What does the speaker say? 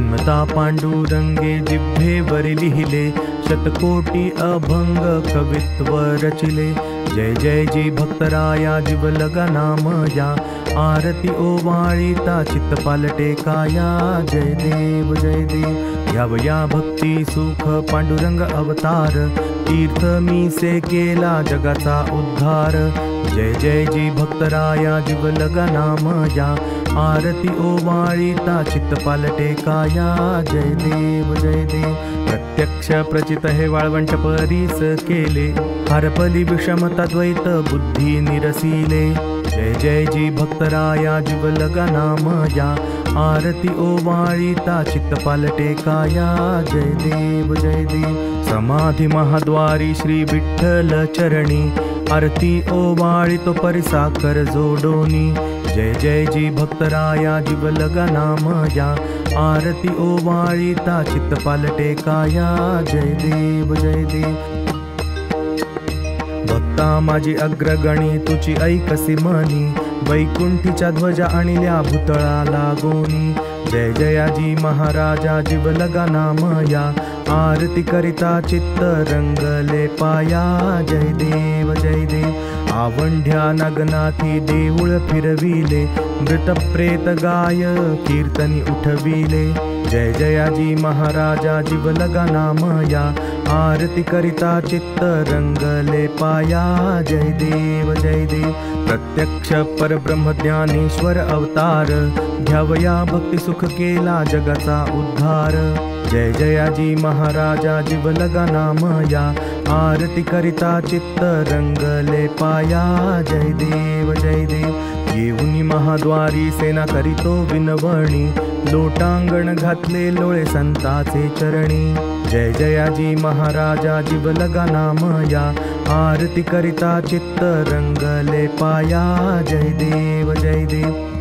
जन्मता पांडुरंगे जिभेवरी लिहिले, शतकोटी अभंग कवित्व रचिले। जय जय जी भक्तराया जीव लगा नाम या, आरती ओवाळीता चित्त पालटे काया। जय देव जय देव घ्यावया भक्ती सुख पांडुरंग अवतार, तीर्थ मी से केला जगाचा उद्धार। जय जय जी भक्तराया जीव लगा नाम या, आरती ओवाळीता चित्त पालटे काया। जय देव जय देव प्रत्यक्ष प्रचित हे वाळवंट परीस केले, हरपली विषमता द्वैत बुद्धी निरसिले। जय जय जी भक्तराया जीव लगा नाम या, आरती ओवाळीता चित्त पालटे काया। जय देव जय देव समाधी महाद्वारी श्री विठ्ठल चरणी, आरती ओवाळीतो परिसाकर जोडोनी। जय जय जी भक्तराया जीव लगा नाम या, आरती ओवाळीता चित्त पालटे काया। जय देव जय देव भक्ता माझी अग्रगणी तुची ऐकसी मनी, वैकुंठीच्या ध्वजा आणल्या भूतळा लागोनी। जय जयाजी महाराजा जीव लगा नाम या, आरती करिता चित्त रंगले पाया। जय देव जय देव आवंढ्या नगनाथी देऊळ फिरविले, मृत प्रेत गाय कीर्तनी उठविले। जय जयाजी महाराजा जीव लगा नाम या, आरती करिता चित्त रंगले पाया। जय देव जय देव प्रत्यक्ष परब्रह्म ज्ञानेश्वर अवतार, घ्यावया भक्ती सुख केला जगाचा उद्धार। जय जयाजी महाराजा जीव लगा नाम या, आरती करिता चित्त रंगले पाया। जय देव जय देव येऊनी महाद्वारी सेना करीतो विनवणी, लोटांगण घातले लोळे संताचे चरणी। जय जयाजी महाराजा जीव लगा नाम या, आरती करिता चित्त रंगले पाया। जय देव जय देव